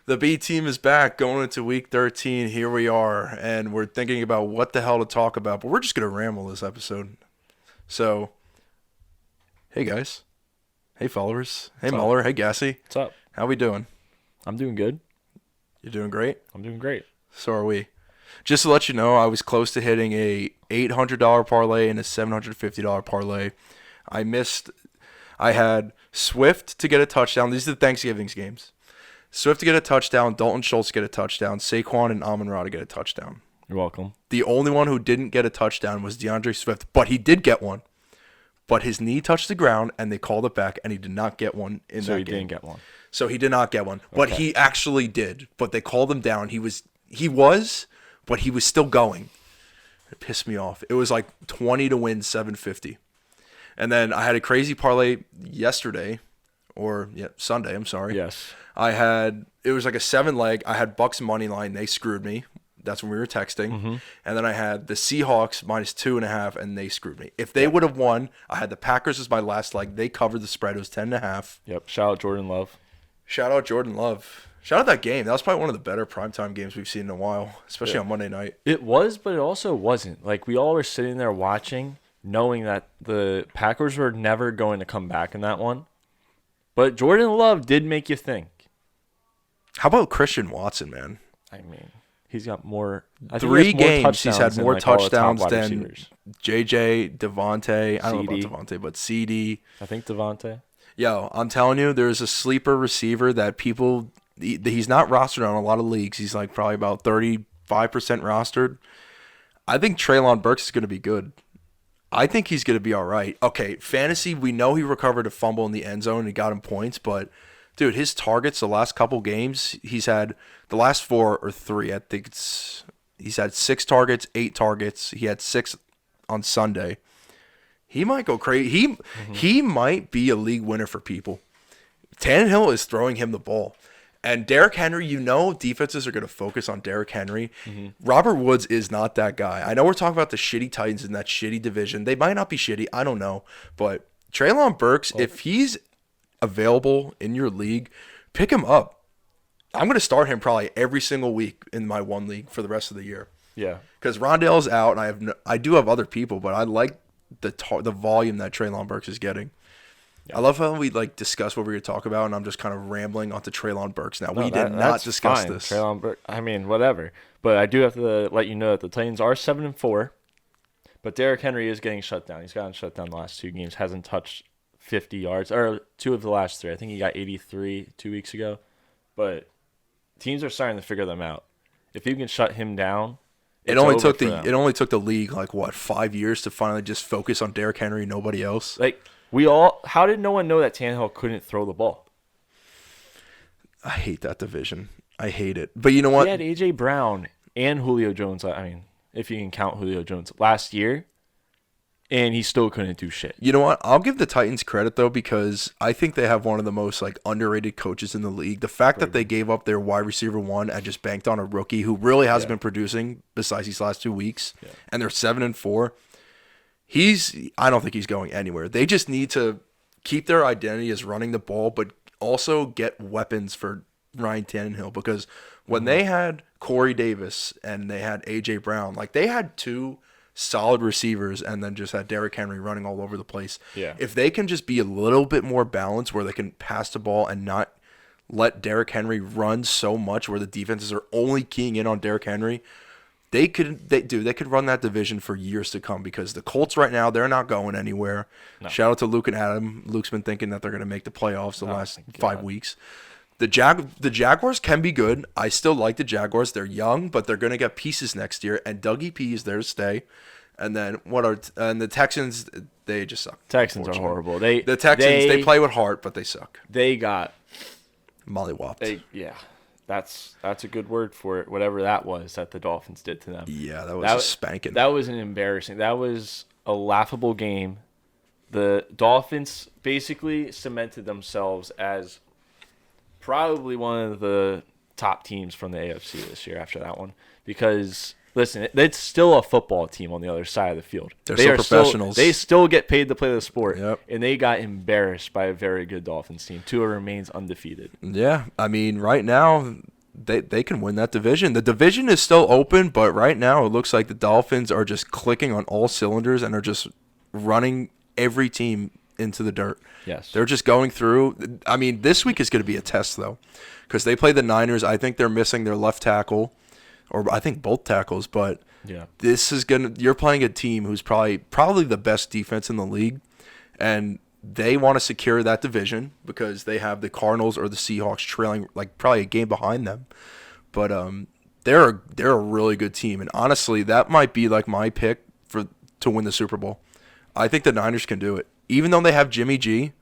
The B team is back going into week 13. Here we are, and we're thinking about what the hell to talk about, but we're just going to ramble this episode. So, hey guys. Hey followers. Hey What's Muller. Hey Gassy. What's up? How we doing? I'm doing good. You doing great? I'm doing great. So are we. Just to let you know, I was close to hitting a $800 parlay and a $750 parlay. I had Swift to get a touchdown. These are the Thanksgiving games. Swift to get a touchdown, Dalton Schultz to get a touchdown, Saquon and Amon-Ra to get a touchdown. You're welcome. The only one who didn't get a touchdown was DeAndre Swift, but he did get one. But his knee touched the ground, and they called it back, and he did not get one in that game. So he didn't get one. So he did not get one. But he actually did. But they called him down. He was, but he was still going. It pissed me off. It was like 20 to win 750. And then I had a crazy parlay yesterday, Sunday, I'm sorry. Yes. It was like a 7-leg. I had Bucks money line. They screwed me. That's when we were texting. Mm-hmm. And then I had the Seahawks minus 2.5, and they screwed me. If they would have won, I had the Packers as my last leg. They covered the spread. It was 10.5. Yep. Shout out Jordan Love. Shout out Jordan Love. Shout out that game. That was probably one of the better primetime games we've seen in a while, especially on Monday night. It was, but it also wasn't. Like, we all were sitting there watching, knowing that the Packers were never going to come back in that one. But Jordan Love did make you think. How about Christian Watson, man? I mean, he's got more. I think 3 he has more games, he's had touchdowns more than, like, all the top touchdowns wide than receivers. JJ, Devontae. I don't know CD. about Devontae, but CD. I think Devontae. Yo, I'm telling you, there's a sleeper receiver that he's not rostered on a lot of leagues. He's like probably about 35% rostered. I think Treylon Burks is going to be good. I think he's going to be all right. Okay, fantasy, we know he recovered a fumble in the end zone and he got him points, but dude, his targets the last couple games, he's had the last 4 or 3. I think he's had 6 targets, 8 targets. He had 6 on Sunday. He might go crazy. He might be a league winner for people. Tannehill is throwing him the ball. And Derrick Henry, defenses are going to focus on Derrick Henry. Mm-hmm. Robert Woods is not that guy. I know we're talking about the shitty Titans in that shitty division. They might not be shitty. I don't know. But Treylon Burks, if he's available in your league, pick him up. I'm going to start him probably every single week in my one league for the rest of the year. Yeah. Because Rondale's out, and I do have other people, but I like the volume that Treylon Burks is getting. Yeah. I love how we discuss what we're going to talk about, and I'm just kind of rambling onto Treylon Burks now. We did not discuss this. Treylon Burks, I mean, whatever. But I do have to let you know that the Titans are 7-4, but Derrick Henry is getting shut down. He's gotten shut down the last 2 games, hasn't touched 50 yards, or 2 of the last 3. I think he got 83 2 weeks ago. But teams are starting to figure them out. If you can shut him down, it only took the league 5 years to finally just focus on Derrick Henry and nobody else. How did no one know that Tannehill couldn't throw the ball? I hate that division. I hate it. But you know what? He had A.J. Brown and Julio Jones, I mean, if you can count Julio Jones, last year, and he still couldn't do shit. You know what? I'll give the Titans credit, though, because I think they have one of the most underrated coaches in the league. The fact that they gave up their wide receiver 1 and just banked on a rookie who really hasn't been producing besides these last 2 weeks, and they're 7-4. I don't think he's going anywhere. They just need to keep their identity as running the ball, but also get weapons for Ryan Tannehill, because when they had Corey Davis and they had A.J. Brown, they had 2 solid receivers and then just had Derrick Henry running all over the place. Yeah. If they can just be a little bit more balanced where they can pass the ball and not let Derrick Henry run so much where the defenses are only keying in on Derrick Henry, they could run that division for years to come, because the Colts right now, they're not going anywhere. No. Shout out to Luke and Adam. Luke's been thinking that they're going to make the playoffs the last 5 weeks. The Jaguars can be good. I still like the Jaguars. They're young, but they're going to get pieces next year, and Dougie P is there to stay. And then the Texans, they just suck. Texans are horrible. The Texans, they play with heart, but they suck. They got mollywopped. That's a good word for it, whatever that was that the Dolphins did to them. Yeah, that was a spanking. That was an embarrassing. That was a laughable game. The Dolphins basically cemented themselves as probably one of the top teams from the AFC this year after that one, because listen, it's still a football team on the other side of the field. They're still professionals. They still get paid to play the sport. Yep. And they got embarrassed by a very good Dolphins team. Tua remains undefeated. Yeah, I mean, right now they can win that division. The division is still open, but right now it looks like the Dolphins are just clicking on all cylinders and are just running every team into the dirt. Yes. They're just going through. I mean, this week is going to be a test, though, because they play the Niners. I think they're missing their left tackle, or I think both tackles, but Yeah. this is you're playing a team who's probably the best defense in the league, and they want to secure that division because they have the Cardinals or the Seahawks trailing like probably a game behind them. But they're a really good team, and honestly, that might be like my pick to win the Super Bowl. I think the Niners can do it, even though they have Jimmy G.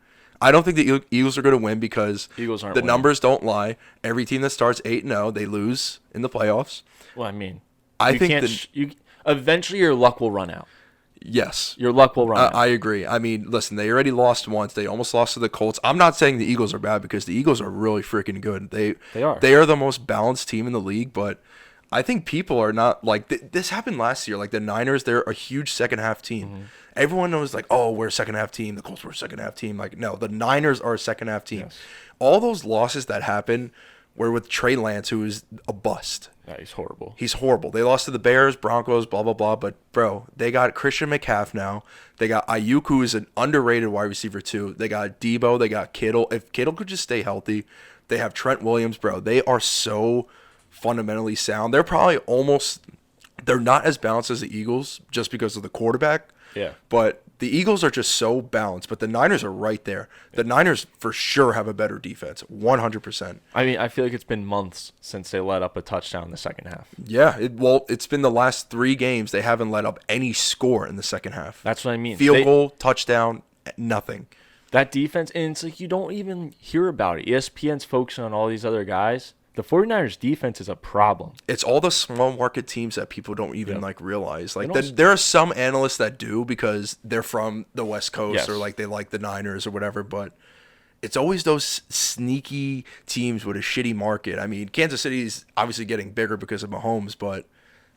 I don't think the Eagles are going to win because Eagles aren't the winning. numbers don't lie. Every team that starts 8-0, they lose in the playoffs. Well, I mean, I think eventually your luck will run out. yes. Your luck will run out. I agree. I mean, listen, they already lost once. They almost lost to the Colts. I'm not saying the Eagles are bad because the Eagles are really freaking good. They are. They are the most balanced team in the league, but I think people are not like this happened last year. Like the Niners, they're a huge second half team. Mm-hmm. Everyone knows like, oh, we're a second half team. The Colts were a second half team. Like, no, the Niners are a second half team. Yes. All those losses that happened were with Trey Lance, who is a bust. Yeah, he's horrible. He's horrible. They lost to the Bears, Broncos, blah, blah, blah. But, bro, they got Christian McCaffrey now. They got Ayuk, who is an underrated wide receiver, too. They got Debo. They got Kittle. If Kittle could just stay healthy, they have Trent Williams, bro. They are so fundamentally sound. They're probably they're not as balanced as the Eagles just because of the quarterback. Yeah. But the Eagles are just so balanced. But the Niners are right there. The Niners for sure have a better defense, 100%. I mean, I feel like it's been months since they let up a touchdown in the second half. Yeah, it's been the last 3 games. They haven't let up any score in the second half. That's what I mean. Field goal, touchdown, nothing. That defense, and it's like you don't even hear about it. ESPN's focusing on all these other guys. The 49ers defense is a problem. It's all the small market teams that people don't even Yep. realize. Like And also- there are some analysts that do because they're from the West Coast Yes. or like they like the Niners or whatever, but it's always those sneaky teams with a shitty market. I mean, Kansas City's obviously getting bigger because of Mahomes, but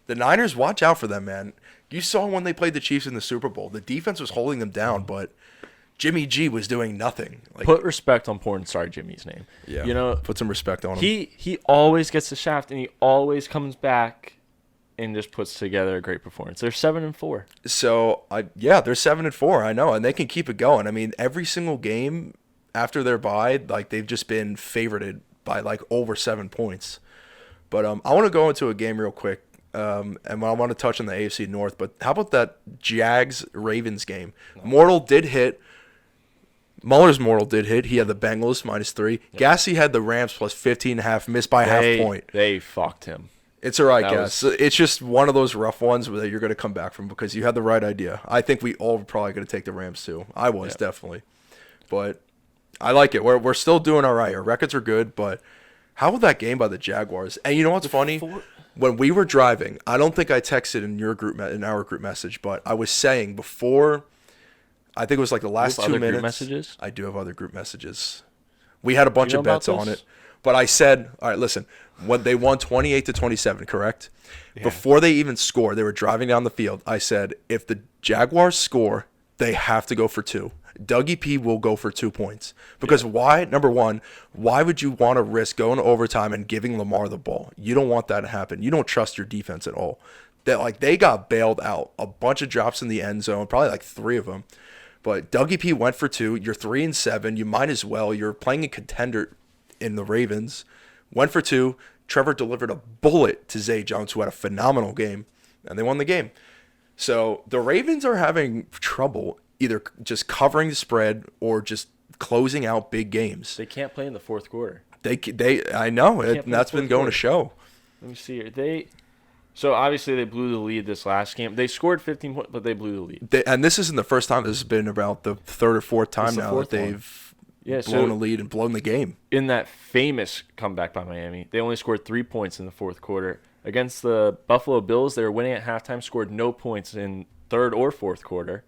the Niners, watch out for them, man. You saw when they played the Chiefs in the Super Bowl. The defense was holding them down, but Jimmy G was doing nothing. Like, Put respect on porn star Jimmy's name. yeah, You know, put some respect on him. he always gets the shaft, and he always comes back and just puts together a great performance. They're 7-4. So they're 7-4. I know, and they can keep it going. I mean, every single game after their bye, like they've just been favorited by like over 7 points. But I want to go into a game real quick, and I want to touch on the AFC North. But how about that Jags Ravens game? Muller's mortal did hit. He had the Bengals -3. Yep. Gassy had the Rams plus 15.5, missed by half point. They fucked him. It's all right, Gass. It's just one of those rough ones that you're going to come back from because you had the right idea. I think we all were probably going to take the Rams too. I was, definitely. But I like it. We're still doing all right. Our records are good, but how about that game by the Jaguars? And you know what's funny? When we were driving, I don't think I texted in our group message, but I was saying before, I think it was like the last 2 minutes. Group messages? I do have other group messages. We had a bunch of bets on this? it. But I said, all right, listen, when they won 28-27, correct? Yeah. Before they even scored, they were driving down the field. I said, if the Jaguars score, they have to go for 2. Dougie P will go for 2 points. Because why? Number one, why would you want to risk going to overtime and giving Lamar the ball? You don't want that to happen. You don't trust your defense at all. They got bailed out. A bunch of drops in the end zone, probably like 3 of them. But Dougie P went for 2. You're 3-7. You might as well. You're playing a contender in the Ravens. Went for 2. Trevor delivered a bullet to Zay Jones, who had a phenomenal game, and they won the game. So the Ravens are having trouble either just covering the spread or just closing out big games. They can't play in the fourth quarter. I know, and that's been going to show. Let me see here. So obviously they blew the lead this last game. They scored 15 points, but they blew the lead. And this isn't the first time. This has been about the 3rd or 4th time now that they've blown a lead and blown the game. In that famous comeback by Miami, they only scored 3 points in the fourth quarter. Against the Buffalo Bills, they were winning at halftime, scored no points in third or fourth quarter.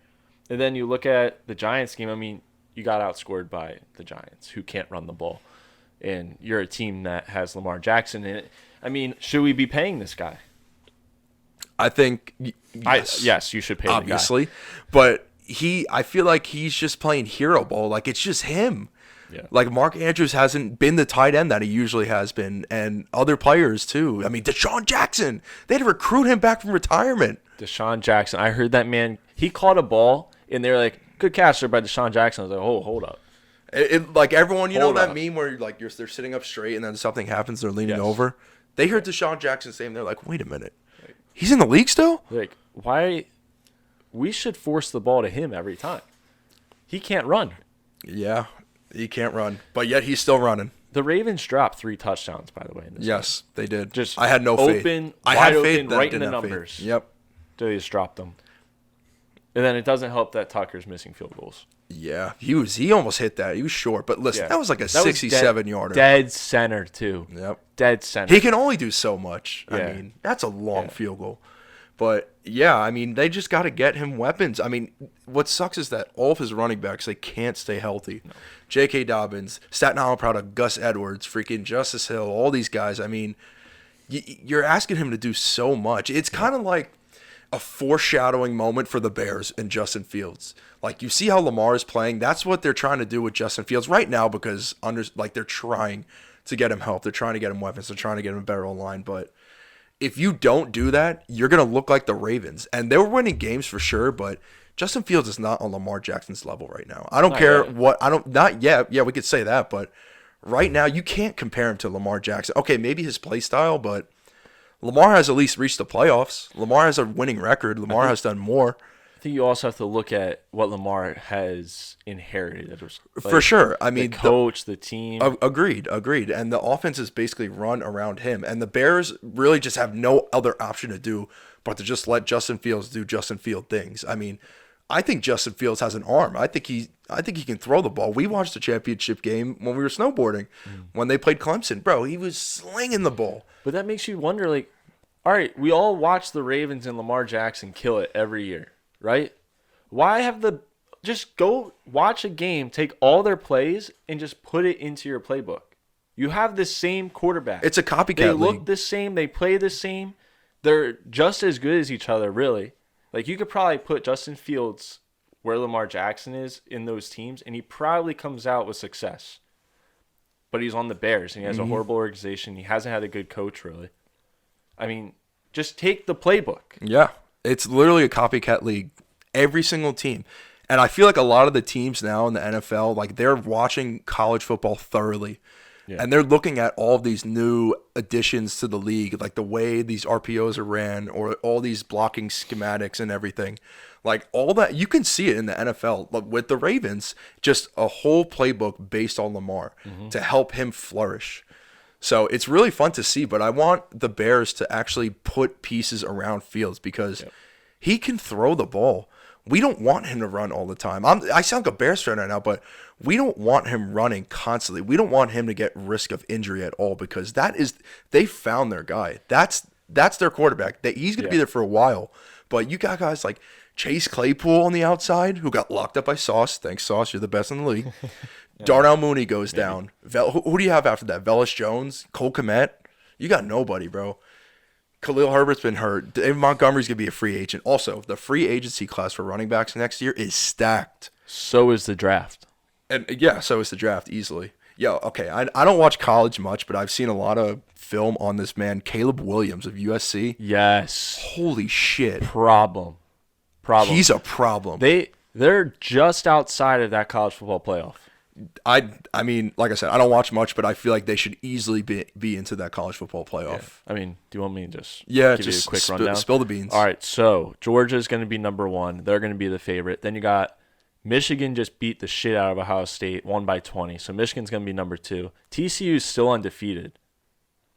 And then you look at the Giants game, I mean, you got outscored by the Giants, who can't run the ball. And you're a team that has Lamar Jackson in it. I mean, should we be paying this guy? I think yes. Yes, you should pay obviously, the guy. But I feel like he's just playing hero ball. Like it's just him. Yeah. Like Mark Andrews hasn't been the tight end that he usually has been, and other players too. I mean, Deshaun Jackson, they had to recruit him back from retirement. Deshaun Jackson. I heard that man. He caught a ball, and they're like, "Good catch there by Deshaun Jackson." I was like, "Oh, hold up." Like everyone, you Hold know that up. meme where like they're sitting up straight and then something happens, they're leaning Yes. over. They heard Deshaun Jackson saying, they're like, wait a minute, he's in the league still? Like, why? We should force the ball to him every time. He can't run. Yeah, he can't run, but yet he's still running. The Ravens dropped 3 touchdowns, by the way. In this Yes, they did. Just I had no faith. open, I wide had faith open, that right in didn't the have faith. numbers. Yep. They just dropped them. And then it doesn't help that Tucker's missing field goals. Yeah, he almost hit that. He was short, but listen, Yeah. that was like a That was 67-yarder. Dead center, too. Yep. Dead center. He can only do so much. Yeah. I mean, that's a long Yeah. field goal. But yeah, I mean, they just got to get him weapons. I mean, what sucks is that all of his running backs, they can't stay healthy. No. J.K. Dobbins, Staten Island product, Gus Edwards, freaking Justice Hill, all these guys. I mean, you're asking him to do so much. It's kind of like a foreshadowing moment for the Bears and Justin Fields. Like, you see how Lamar is playing? That's what they're trying to do with Justin Fields right now because they're trying to get him help. They're trying to get him weapons. They're trying to get him a better line. But if you don't do that, you're going to look like the Ravens. And they were winning games for sure, but Justin Fields is not on Lamar Jackson's level right now. I don't care what – not yet. Yeah, we could say that. But right now, you can't compare him to Lamar Jackson. Okay, maybe his play style, but Lamar has at least reached the playoffs. Lamar has a winning record. Lamar has done more. I think you also have to look at what Lamar has inherited. Like, for sure. I mean, the coach, the team. Agreed. And the offense is basically run around him. And the Bears really just have no other option to do but to just let Justin Fields do Justin Field things. I mean, I think Justin Fields has an arm. I think he can throw the ball. We watched the championship game when we were snowboarding when they played Clemson. Bro, he was slinging the ball. But that makes you wonder, like, all right, we all watch the Ravens and Lamar Jackson kill it every year, right? Why have just go watch a game, take all their plays, and just put it into your playbook? You have the same quarterback. It's a copycat They league. look the same. They play the same. They're just as good as each other, really. Like, you could probably put Justin Fields where Lamar Jackson is in those teams, and he probably comes out with success. But he's on the Bears, and he has a horrible organization. He hasn't had a good coach, really. I mean, just take the playbook. Yeah. It's literally a copycat league. Every single team. And I feel like a lot of the teams now in the NFL, like, they're watching college football thoroughly. Yeah. And they're looking at all of these new additions to the league, like the way these RPOs are ran or all these blocking schematics and everything. Like, all that, you can see it in the NFL. Like, with the Ravens, just a whole playbook based on Lamar to help him flourish. So it's really fun to see, but I want the Bears to actually put pieces around Fields because he can throw the ball. We don't want him to run all the time. I sound like a Bears fan right now, but we don't want him running constantly. We don't want him to get risk of injury at all because they found their guy. That's their quarterback. He's going to be there for a while. But you got guys like Chase Claypool on the outside who got locked up by Sauce. Thanks, Sauce. You're the best in the league. Darnell Mooney goes down. Who do you have after that? Velus Jones? Cole Kmet? You got nobody, bro. Khalil Herbert's been hurt. David Montgomery's going to be a free agent. Also, the free agency class for running backs next year is stacked. So is the draft. And yeah, so is the draft easily. Yo, okay, I don't watch college much, but I've seen a lot of film on this man, Caleb Williams of USC. Yes. Holy shit. Problem. He's a problem. They're just outside of that college football playoff. I mean, like I said, I don't watch much, but I feel like they should easily be into that college football playoff. Yeah. I mean, do you want me to just give you a quick rundown? Spill the beans. All right, so Georgia's going to be number 1. They're going to be the favorite. Then you got Michigan just beat the shit out of Ohio State, won by 20. So Michigan's going to be number 2. TCU's still undefeated.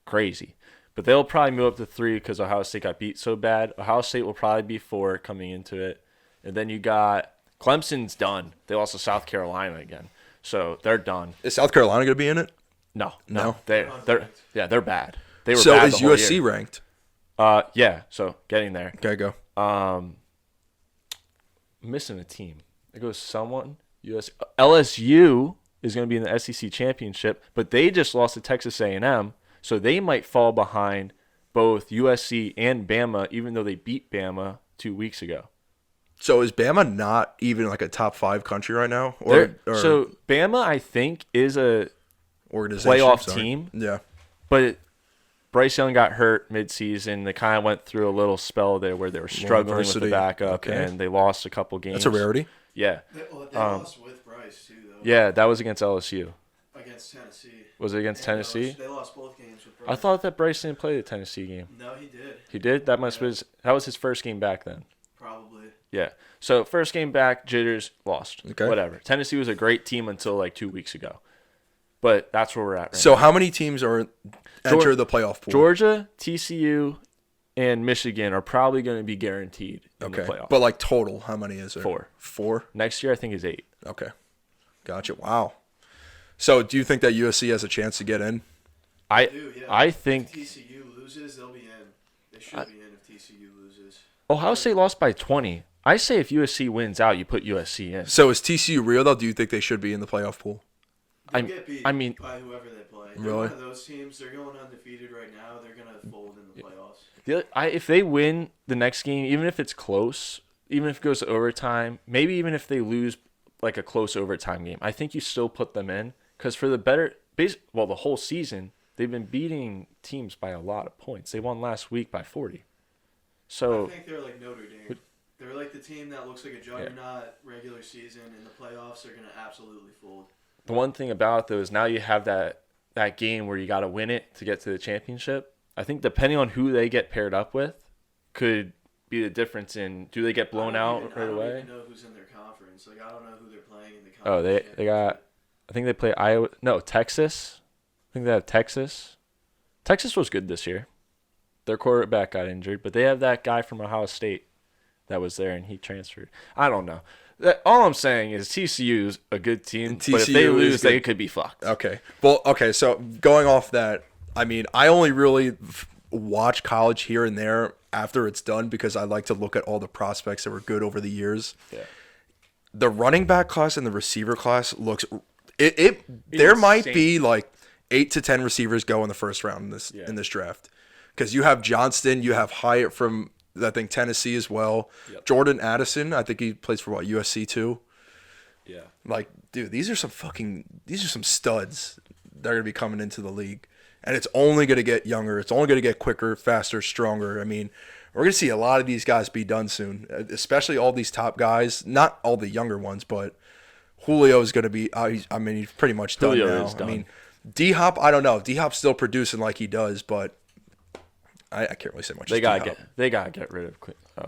Crazy. But they'll probably move up to 3 because Ohio State got beat so bad. Ohio State will probably be 4 coming into it. And then you got Clemson's done. They lost to South Carolina again. So they're done. Is South Carolina going to be in it? No. No? They're bad. They were so bad is the whole USC year. ranked? Yeah. So getting there. Okay, go. Missing a team. It goes someone. LSU is going to be in the SEC championship, but they just lost to Texas A&M, so they might fall behind both USC and Bama, even though they beat Bama 2 weeks ago. So is Bama not even like a top 5 country right now, or So Bama, I think, is a organization playoff sorry. team, Yeah. but Bryce Young got hurt midseason. They kind of went through a little spell there where they were struggling with the adversity. backup, Okay. and they lost a couple games. That's a rarity. Yeah. They lost with Bryce, too, though. Yeah, that was against LSU. Against Tennessee. Was it against Tennessee? They lost both games with Bryce. I thought that Bryce didn't play the Tennessee game. No, he did. He did? That was his first game back then. Probably. Yeah. So first game back, jitters, lost. Okay. Whatever. Tennessee was a great team until like 2 weeks ago. But that's where we're at right So now. how many teams enter the playoff pool? Georgia, TCU, and Michigan are probably going to be guaranteed in the playoff. But like total, how many is there? 4. 4? Next year, I think, is 8. Okay. Gotcha. Wow. So do you think that USC has a chance to get in? I If think TCU loses, they'll be in. They should be in if TCU loses. Ohio State lost by 20. I say if USC wins out, you put USC in. So is TCU real though? Do you think they should be in the playoff pool? They'll get beat I mean- by whoever they play. They're Really? one of those teams. They're going undefeated right now. They're going to fold in the playoffs. If they win the next game, even if it's close, even if it goes to overtime, maybe even if they lose like a close overtime game, I think you still put them in because for the whole season, they've been beating teams by a lot of points. They won last week by 40. So I think they're like Notre Dame. They're like the team that looks like a juggernaut regular season. In the playoffs, they're going to absolutely fold. the one thing about it, though, is now you have that game where you got to win it to get to the championship. I think depending on who they get paired up with could be the difference in do they get blown out right I don't away? even know who's in their conference. Like I don't know who they're playing in the Oh, conference. they got I think they play Iowa. No, Texas. I think they have Texas. Texas was good this year. Their quarterback got injured, but they have that guy from Ohio State that was there, and he transferred. I don't know. All I'm saying is TCU's a good team, but if they TCU is lose, good. they could be fucked. Okay. Well, okay. So going off that, I mean, I only really watch college here and there after it's done because I like to look at all the prospects that were good over the years. Yeah. The running back class and the receiver class looks there might be like 8 to 10 receivers go in the first round in this draft. Because you have Johnston, you have Hyatt from I think Tennessee as well. Yep. Jordan Addison, I think he plays for USC too. Yeah. Like, dude, these are some studs that are gonna be coming into the league. And it's only gonna get younger, it's only gonna get quicker, faster, stronger. I mean, we're gonna see a lot of these guys be done soon. Especially all these top guys. Not all the younger ones, but Julio is gonna be he's pretty much done Julio now. is done. I mean, D Hop, I don't know. D Hop's still producing like he does, but I can't really say much. They gotta get rid of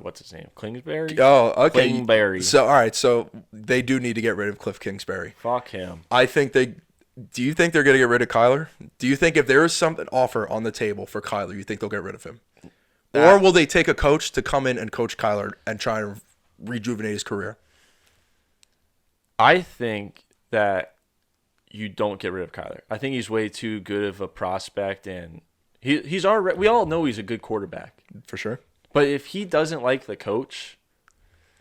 what's his name? Kingsbury? Oh, okay. Klingberry. So all right, so they do need to get rid of Cliff Kingsbury. Fuck him. I think do you think they're going to get rid of Kyler? Do you think if there is something offer on the table for Kyler, you think they'll get rid of him? Or will they take a coach to come in and coach Kyler and try and rejuvenate his career? I think that you don't get rid of Kyler. I think he's way too good of a prospect, and he's already. We all know he's a good quarterback. For sure. But if he doesn't like the coach,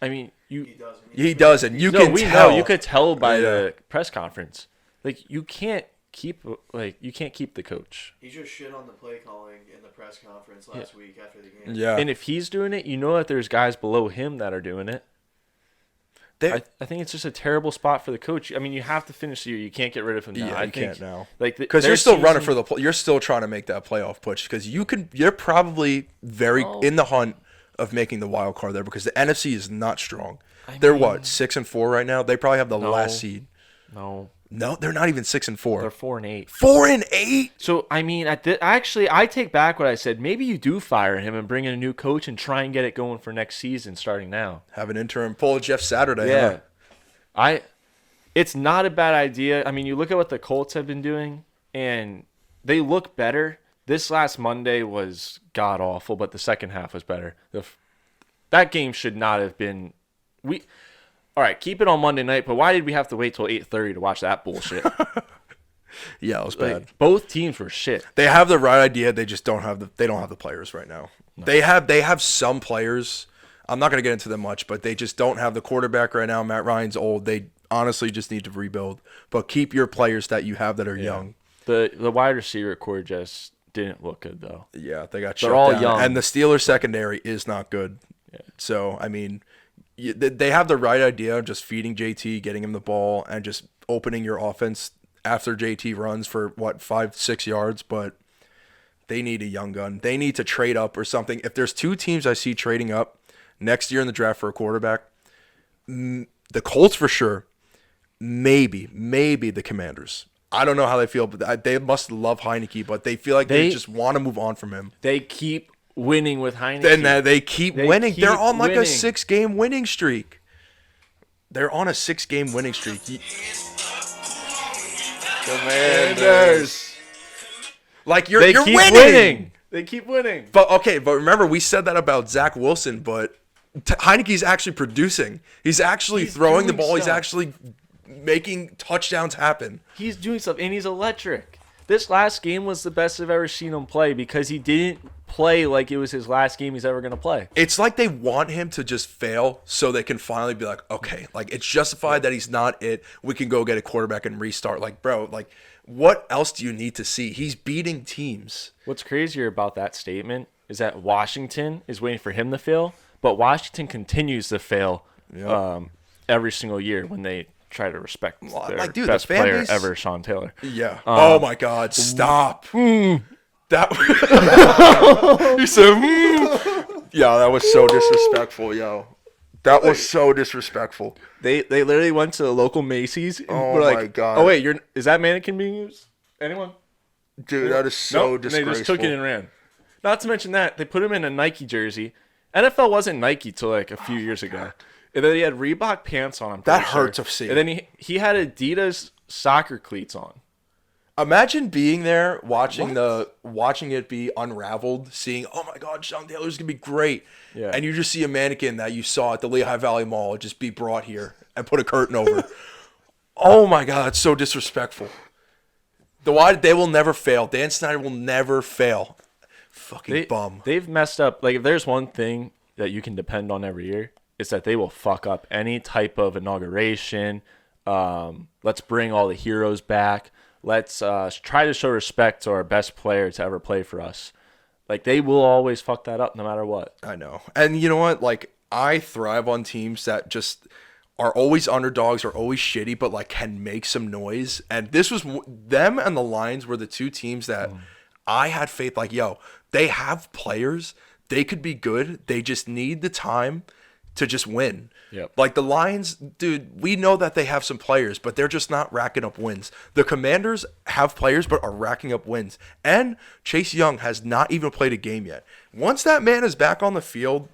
I mean, He doesn't. He doesn't. You no, can we tell. know. You could tell by Yeah. the press conference. Like you can't keep the coach. He just shit on the play calling in the press conference last week after the game. Yeah. And if he's doing it, you know that there's guys below him that are doing it. I think it's just a terrible spot for the coach. I mean, you have to finish the year. You can't get rid of him now. Yeah, I you think, can't now. Like Because you're still running for you're still trying to make that playoff push. Because you're probably in the hunt of making the wild card there. Because the NFC is not strong. They're 6-4 right now. They probably have the last seed. No, they're not even 6-4. They're 4-8. 4-8. So I mean, actually, I take back what I said. Maybe you do fire him and bring in a new coach and try and get it going for next season, starting now. Have an interim pull Jeff Saturday. Yeah, Huh? It's not a bad idea. I mean, you look at what the Colts have been doing, and they look better. This last Monday was god awful, but the second half was better. That game should not have been. All right, keep it on Monday night, but why did we have to wait till 8:30 to watch that bullshit? Yeah, it was bad. Like, both teams were shit. They have the right idea. They just don't have the players right now. No. They have some players. I'm not going to get into them much, but they just don't have the quarterback right now. Matt Ryan's old. They honestly just need to rebuild. But keep your players that you have that are young. The wide receiver core just didn't look good though. Yeah, they got They're shut all down. young. And the Steelers secondary is not good. Yeah. So, I mean, they have the right idea of just feeding JT, getting him the ball, and just opening your offense after JT runs for, 5-6 yards, but they need a young gun. They need to trade up or something. If there's two teams I see trading up next year in the draft for a quarterback, the Colts for sure, maybe the Commanders. I don't know how they feel, but they must love Heineke, but they feel like they just want to move on from him. They keep winning with Heineke. Then they keep winning. They're on like a winning. 6-game winning streak. They're on a 6-game winning streak. Commanders. Like you're keep winning. They keep winning. But remember we said that about Zach Wilson, but Heineke's actually producing. He's actually throwing the doing ball. He's stuff. actually making touchdowns happen. He's doing stuff, and he's electric. This last game was the best I've ever seen him play because he didn't play like it was his last game he's ever going to play. It's like they want him to just fail so they can finally be like, okay, like it's justified that he's not it. We can go get a quarterback and restart. Like, bro, like what else do you need to see? He's beating teams. What's crazier about that statement is that Washington is waiting for him to fail, but Washington continues to fail every single year when they try to respect their Like, dude, best the fan player base- ever, Sean Taylor. Yeah. Oh my God! Stop. That. You said. Yeah, that was so disrespectful, yo. That was so disrespectful. They literally went to the local Macy's and Oh were like, my God. "Oh wait, is that mannequin being used? Anyone?" Dude, that is so Nope. And disgraceful. they just took it and ran. Not to mention that they put him in a Nike jersey. NFL wasn't Nike till like a few years ago. And then he had Reebok pants on. I'm That pretty sure. hurts to see. And then he had Adidas soccer cleats on. Imagine being there, watching it be unraveled, seeing, oh my God, Sean Taylor's gonna be great, Yeah. and you just see a mannequin that you saw at the Lehigh Valley Mall just be brought here and put a curtain over. Oh my God, that's so disrespectful. They will never fail. Dan Snyder will never fail. Fucking bum. They've messed up. Like if there's one thing that you can depend on every year, it's that they will fuck up any type of inauguration. Let's bring all the heroes back. Let's try to show respect to our best player to ever play for us. Like they will always fuck that up no matter what. I know. And you know what? Like I thrive on teams that just are always underdogs, are always shitty, but like can make some noise. And this was them and the Lions were the two teams that I had faith. Like, yo, they have players. They could be good. They just need the time to just win. Yep. Like the Lions, dude, we know that they have some players, but they're just not racking up wins. The Commanders have players, but are racking up wins. And Chase Young has not even played a game yet. Once that man is back on the field,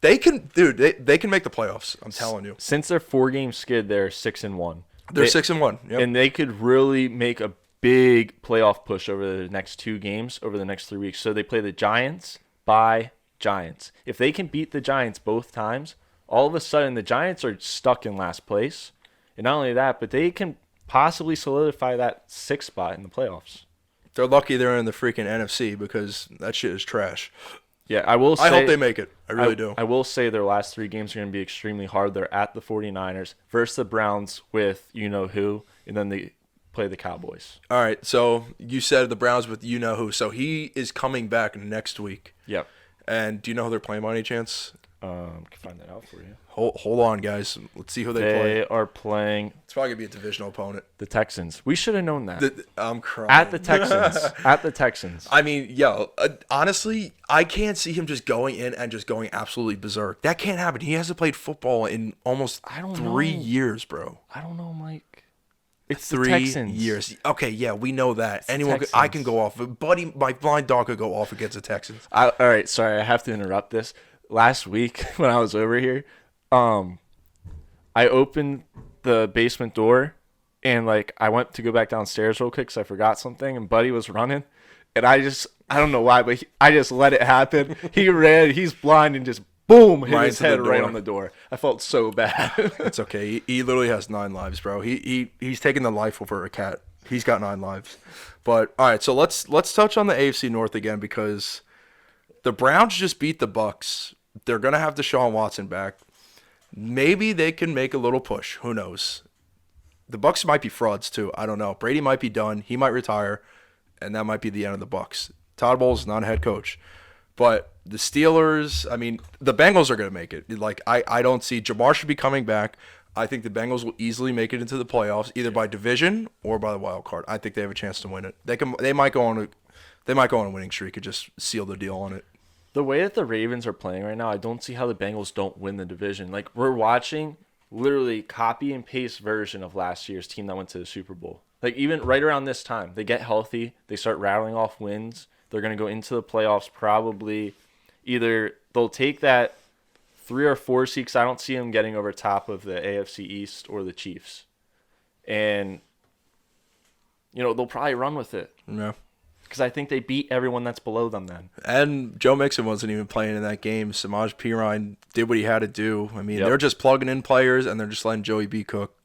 they can make the playoffs. I'm telling you. Since their 4-game skid, they're 6-1. They're 6-1. Yep. And they could really make a big playoff push over the next 2 games, over the next 3 weeks. So they play the Giants by Giants. If they can beat the Giants both times, all of a sudden the Giants are stuck in last place. And not only that, but they can possibly solidify that 6th spot in the playoffs. They're lucky they're in the freaking NFC because that shit is trash. Yeah, I will say. I hope they make it. I really do. I will say their last 3 games are going to be extremely hard. They're at the 49ers versus the Browns with you-know-who, and then they play the Cowboys. All right, so you said the Browns with you-know-who. So he is coming back next week. Yep. And do you know who they're playing by any chance? Can find that out for you. Hold on, guys. Let's see who they play. They are playing It's probably going to be a divisional opponent. the Texans. We should have known that. I'm crying. At the Texans. At the Texans. I mean, yo, honestly, I can't see him just going in and just going absolutely berserk. That can't happen. He hasn't played football in almost 3 years, bro. I don't know, Mike. It's 3 the Texans. years. Okay, yeah, we know that. Anyone, Texans. I can go off. Buddy, my blind dog could go off against the Texans. All right, sorry, I have to interrupt this. Last week when I was over here, I opened the basement door and like I went to go back downstairs real quick because I forgot something and Buddy was running and I don't know why, but I just let it happen. He ran, he's blind and just boom, hit Right his to the head right door. on the door. I felt so bad. It's okay. He literally has 9 lives, bro. He's taking the life over a cat. He's got 9 lives. But all right, so let's touch on the AFC North again because the Browns just beat the Bucks. They're gonna have Deshaun Watson back. Maybe they can make a little push. Who knows? The Bucks might be frauds too. I don't know. Brady might be done. He might retire, and that might be the end of the Bucks. Todd Bowles is not a head coach. But the Steelers, I mean, the Bengals are going to make it. Like, I don't see Jamar should be coming back. I think the Bengals will easily make it into the playoffs, either by division or by the wild card. I think they have a chance to win it. They might go on a winning streak and just seal the deal on it. The way that the Ravens are playing right now, I don't see how the Bengals don't win the division. Like, we're watching literally copy and paste version of last year's team that went to the Super Bowl. Like, even right around this time, they get healthy, they start rattling off wins. They're going to go into the playoffs probably. Either they'll take that 3 or 4 seed, 'cause I don't see them getting over top of the AFC East or the Chiefs. And, they'll probably run with it. Yeah. Because I think they beat everyone that's below them then. And Joe Mixon wasn't even playing in that game. Samaj Pirine did what he had to do. I mean, Yep. they're just plugging in players, and they're just letting Joey B cook.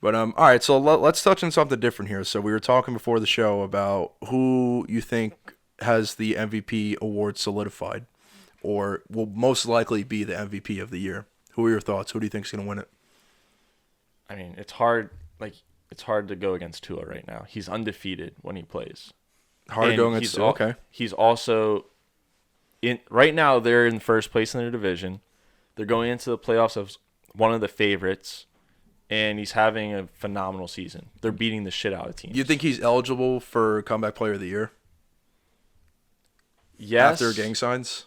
But all right, so let's touch on something different here. So we were talking before the show about who you think has the MVP award solidified, or will most likely be the MVP of the year. Who are your thoughts? Who do you think is going to win it? I mean, it's hard. It's hard to go against Tua right now. He's undefeated when he plays. Hard And going against. Okay. He's also in right now. They're in first place in their division. They're going into the playoffs as one of the favorites, and he's having a phenomenal season. They're beating the shit out of teams. You think he's eligible for Comeback Player of the Year Yes. after gang signs?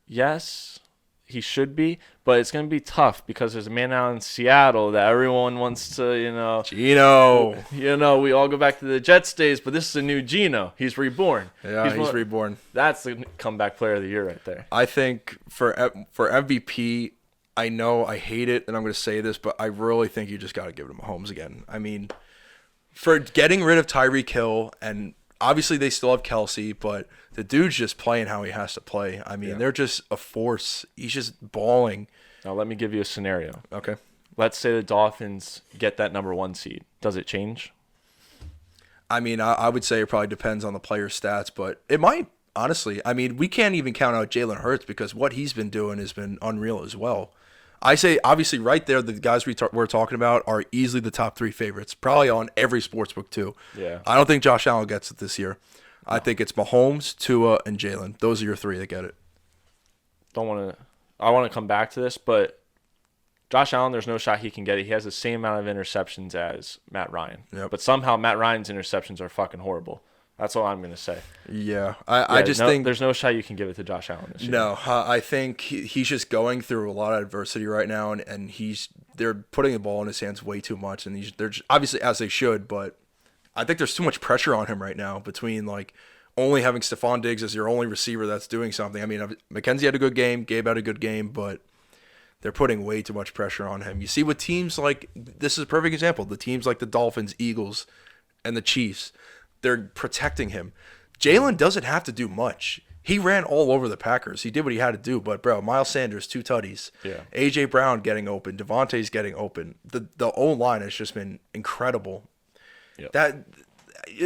Yes, he should be, but it's going to be tough because there's a man out in Seattle that everyone wants to, Gino. we all go back to the Jets days, but this is a new Gino. He's reborn. Yeah, he's reborn. That's the comeback player of the year right there. I think for MVP, I know I hate it, and I'm going to say this, but I really think you just got to give it to Mahomes again. I mean, for getting rid of Tyreek Hill, and obviously they still have Kelsey, but the dude's just playing how he has to play. I mean, they're just a force. He's just balling. Now, let me give you a scenario. Okay. Let's say the Dolphins get that number 1 seed. Does it change? I mean, I would say it probably depends on the player's stats, but it might, honestly. I mean, we can't even count out Jalen Hurts because what he's been doing has been unreal as well. I say, obviously, right there, the guys we're talking about are easily the top 3 favorites, probably on every sportsbook, too. Yeah. I don't think Josh Allen gets it this year. I think it's Mahomes, Tua, and Jalen. Those are your 3 that get it. I want to come back to this, but Josh Allen, there's no shot he can get it. He has the same amount of interceptions as Matt Ryan. Yep. But somehow Matt Ryan's interceptions are fucking horrible. That's all I'm going to say. Yeah. I just think there's no shot you can give it to Josh Allen this year. No, I think he's just going through a lot of adversity right now, and they're putting the ball in his hands way too much, and they're just, obviously as they should, but I think there's too much pressure on him right now between only having Stephon Diggs as your only receiver that's doing something. I mean, McKenzie had a good game, Gabe had a good game, but they're putting way too much pressure on him. You see with teams this is a perfect example, the teams like the Dolphins, Eagles, and the Chiefs, they're protecting him. Jalen doesn't have to do much. He ran all over the Packers. He did what he had to do. But, bro, Miles Sanders, 2 tutties. Yeah. A.J. Brown getting open. Devontae's getting open. The O-line has just been incredible. Yep. They're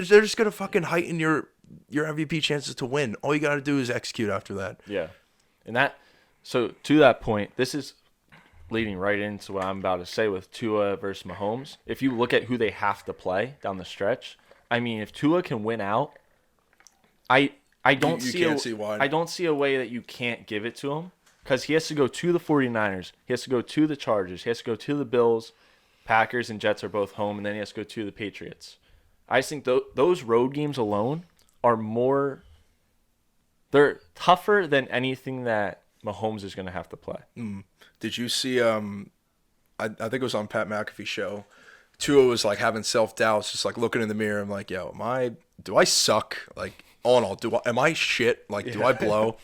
just going to fucking heighten your MVP chances to win. All you got to do is execute after that. Yeah. So to that point, this is leading right into what I'm about to say with Tua versus Mahomes. If you look at who they have to play down the stretch, I mean, if Tua can win out, I don't see why. I don't see a way that you can't give it to him because he has to go to the 49ers. He has to go to the Chargers. He has to go to the Bills. Packers and Jets are both home, and then he has to go to the Patriots. I just think those road games alone are they're tougher than anything that Mahomes is going to have to play. Did you see, I think it was on Pat McAfee's show, Tua was having self-doubts, just looking in the mirror. I'm like, yo, do I suck? All in all, am I shit? Do I blow?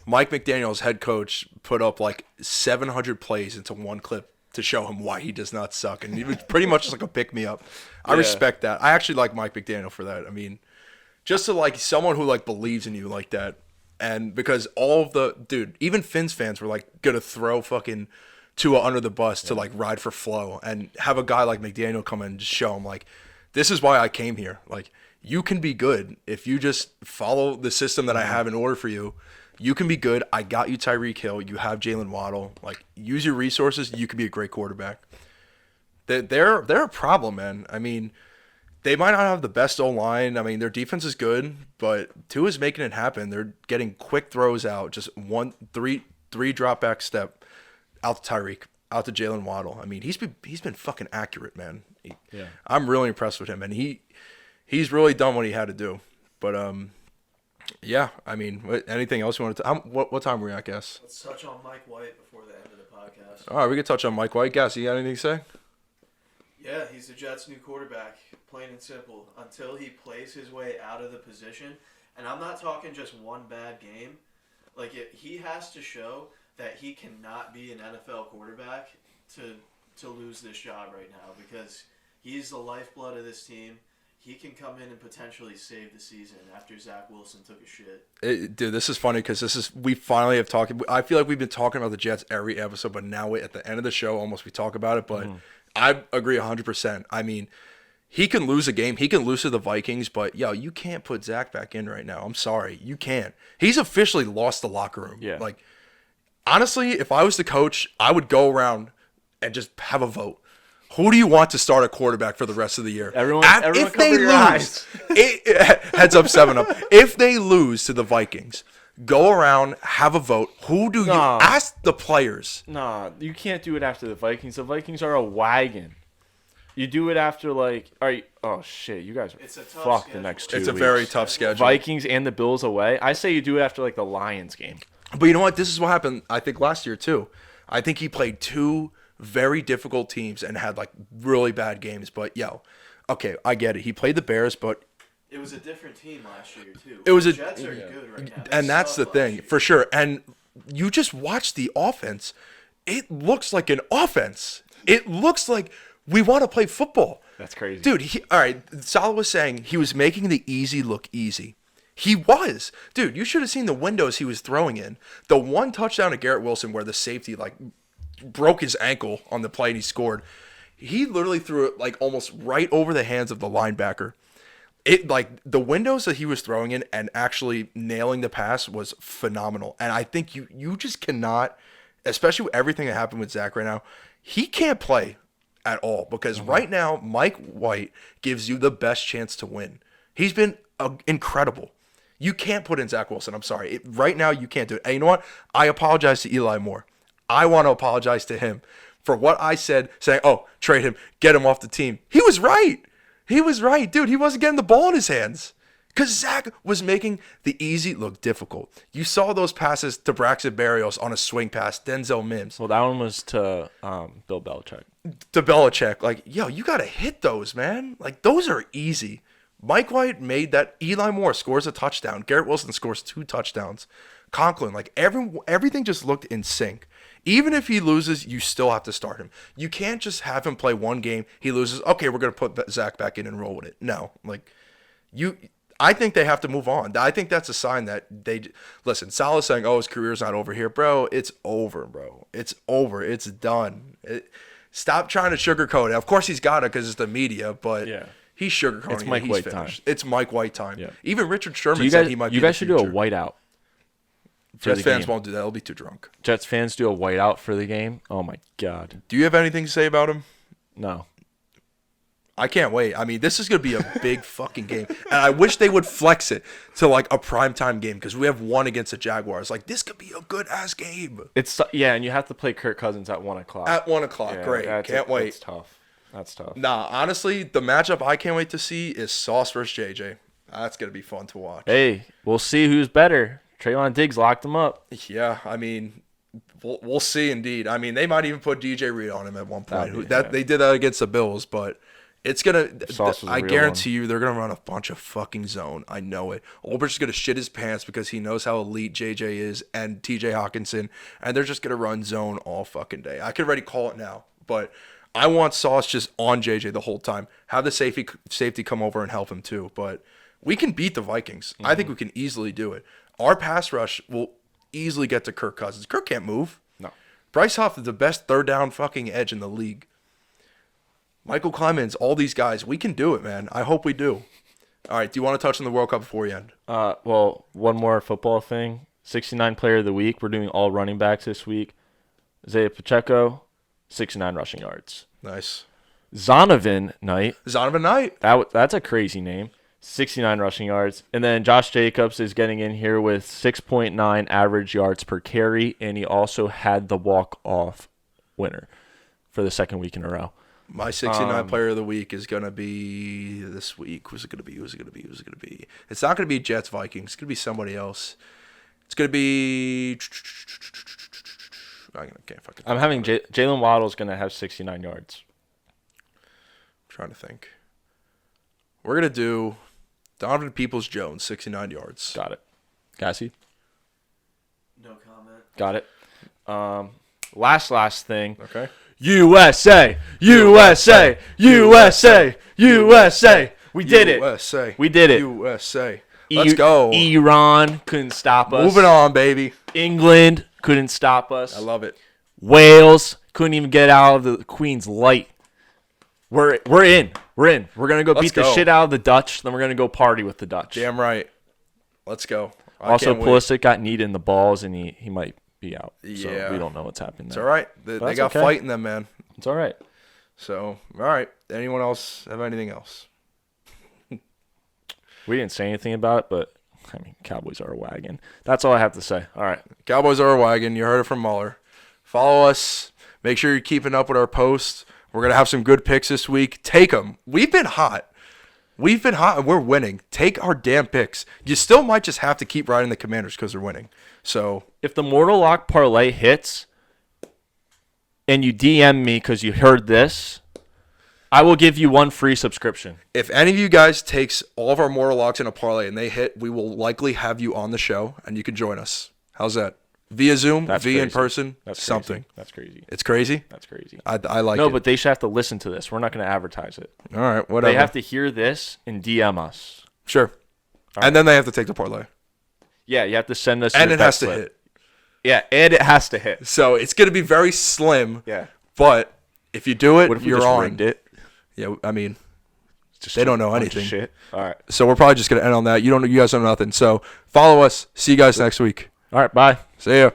Mike McDaniel's head coach put up 700 plays into one clip to show him why he does not suck. And he was pretty much just a pick-me-up. I respect that. I actually like Mike McDaniel for that. I mean, just to someone who believes in you like that. And because all of dude, even Finns fans were going to throw fucking Tua under the bus to ride for flow, and have a guy like McDaniel come in and just show him this is why I came here. You can be good if you just follow the system that I have in order for you. You can be good. I got you Tyreek Hill. You have Jalen Waddle. Use your resources. You can be a great quarterback. They're a problem, man. I mean, they might not have the best O-line. I mean, their defense is good, but Tua's making it happen. They're getting quick throws out, just three drop back step out to Tyreek, out to Jalen Waddle. I mean, he's been fucking accurate, man. Yeah. I'm really impressed with him, and he's really done what he had to do. But yeah, I mean, anything else you want to? What time are we at, Guess? Let's touch on Mike White before the end of the podcast. All right, we can touch on Mike White. Guess, you got anything to say? Yeah, he's the Jets' new quarterback, plain and simple. Until he plays his way out of the position, and I'm not talking just one bad game. Like, he has to show that he cannot be an NFL quarterback to lose this job right now, because he's the lifeblood of this team. He can come in and potentially save the season after Zach Wilson took a shit. Dude, this is funny because we finally have talked. I feel like we've been talking about the Jets every episode, but now at the end of the show, almost we talk about it. But I agree 100%. I mean, he can lose a game. He can lose to the Vikings, but you can't put Zach back in right now. I'm sorry, you can't. He's officially lost the locker room. Yeah. Like, honestly, if I was the coach, I would go around and just have a vote. Who do you want to start a quarterback for the rest of the year? Everyone if they cover your eyes. heads up, 7-up. If they lose to the Vikings, go around, have a vote. Who do you ask the players? Nah, you can't do it after the Vikings. The Vikings are a wagon. You do it after, like, all right. Oh shit, you guys are It's a tough fucked schedule. the next 2 It's weeks. a very tough schedule. Vikings and the Bills away. I say you do it after like the Lions game. But you know what? This is what happened, I think, last year, too. I think he played 2 very difficult teams and had, like, really bad games. But, okay, I get it. He played the Bears, but It was a different team last year, too. It was the a- Jets are good right now. and that's the thing, for sure. And you just watch the offense. It looks like an offense. It looks like we want to play football. That's crazy. Dude, all right, Salah was saying he was making the easy look easy. He was. Dude, you should have seen the windows he was throwing in. The one touchdown to Garrett Wilson where the safety, like, broke his ankle on the play and he scored. He literally threw it, like, almost right over the hands of the linebacker. It, like, the windows that he was throwing in and actually nailing the pass was phenomenal. And I think you just cannot, especially with everything that happened with Zach right now, he can't play at all because right now Mike White gives you the best chance to win. He's been incredible. You can't put in Zach Wilson. I'm sorry. Right now you can't do it. And you know what? I apologize to Eli Moore. I want to apologize to him for what I said, saying, oh, trade him, get him off the team. He was right. He was right. Dude, he wasn't getting the ball in his hands because Zach was making the easy look difficult. You saw those passes to Braxton Berrios on a swing pass, Denzel Mims. Well, that one was to Bill Belichick. To Belichick. Like, you got to hit those, man. Like, those are easy. Mike White made that. Eli Moore scores a touchdown. Garrett Wilson scores 2 touchdowns. Conklin, like, everything just looked in sync. Even if he loses, you still have to start him. You can't just have him play one game. He loses. Okay, we're going to put Zach back in and roll with it. No. Like, I think they have to move on. I think that's a sign that listen, Salah's saying, oh, his career's not over here. Bro, it's over, bro. It's over. It's done. Stop trying to sugarcoat it. Of course he's got it because it's the media, but he's sugarcoating It's Mike it. He's White finished. time. It's Mike White time. Yeah. Even Richard Sherman You said guys, he might be you guys the should do a future. whiteout. Jets fans won't do that. They'll be too drunk. Jets fans do a whiteout for the game. Oh my god. Do you have anything to say about him? No. I can't wait. I mean, this is going to be a big fucking game. And I wish they would flex it to, like, a primetime game because we have one against the Jaguars. Like, this could be a good-ass game. And you have to play Kirk Cousins at 1 o'clock. At 1 o'clock. Yeah, Great. Can't wait. That's tough. Nah, honestly, the matchup I can't wait to see is Sauce versus JJ. That's going to be fun to watch. Hey, we'll see who's better. Traylon Diggs locked him up. Yeah, I mean, we'll see indeed. I mean, they might even put DJ Reed on him at one point. They did that against the Bills, but it's going to – I guarantee you they're going to run a bunch of fucking zone. I know it. Olbert's going to shit his pants because he knows how elite JJ is and TJ Hawkinson, and they're just going to run zone all fucking day. I could already call it now, but I want Sauce just on JJ the whole time. Have the safety come over and help him too, but we can beat the Vikings. I think we can easily do it. Our pass rush will easily get to Kirk Cousins. Kirk can't move. No. Bryce Huff is the best third down fucking edge in the league. Michael Clemens, all these guys, we can do it, man. I hope we do. All right, do you want to touch on the World Cup before we end? Well, one more football thing. 69 player of the week. We're doing all running backs this week. Isaiah Pacheco, 69 rushing yards. Nice. Zonovan Knight. Zonovan Knight. That's a crazy name. 69 rushing yards. And then Josh Jacobs is getting in here with 6.9 average yards per carry, and he also had the walk-off winner for the second week in a row. My 69 player of the week is going to be this week. Who's it going to be? Who's it going to be? Who's it going to be? It's not going to be Jets Vikings. It's going to be somebody else. It's going to be I can't fucking I'm having Jalen Waddle's going to have 69 yards. I'm trying to think. We're going to do Donovan Peoples-Jones, 69 yards. Got it. Cassie? No comment. Got it. Last thing. Okay. USA! USA! USA! USA! We did it. USA. We did it. USA. Let's go. Iran couldn't stop us. Moving on, baby. England couldn't stop us. I love it. Wales couldn't even get out of the Queen's light. We're in. We're gonna go beat the shit out of the Dutch. Then we're gonna go party with the Dutch. Damn right. Let's go. Also, Pulisic got kneed in the balls, and he might be out. Yeah. So we don't know what's happening there. It's all right. They got fight in them, man. It's all right. So, all right. Anyone else have anything else? We didn't say anything about it, but I mean, Cowboys are a wagon. That's all I have to say. All right. Cowboys are a wagon. You heard it from Muller. Follow us. Make sure you're keeping up with our posts. We're going to have some good picks this week. Take them. We've been hot. And we're winning. Take our damn picks. You still might just have to keep riding the Commanders because they're winning. So if the Mortal Lock parlay hits and you DM me because you heard this, I will give you one free subscription. if any of you guys takes all of our Mortal Locks in a parlay and they hit, we will likely have you on the show and you can join us. How's that? Via Zoom, That's via in crazy. person, That's something. Crazy. That's crazy. It's crazy? That's crazy. I like it. No, but they should have to listen to this. We're not going to advertise it. All right, whatever. They have to hear this and DM us. Sure. And then they have to take the parlay. Yeah, you have to send us. And your it has bet to slip. hit. Yeah, and it has to hit. So it's going to be very slim. Yeah. But if you do it, What if we you're just on. rigged it? Yeah, I mean, Just they don't know a bunch of anything. Shit. All right. So we're probably just going to end on that. You guys know nothing. So follow us. See you guys next week. All right. Bye. See ya.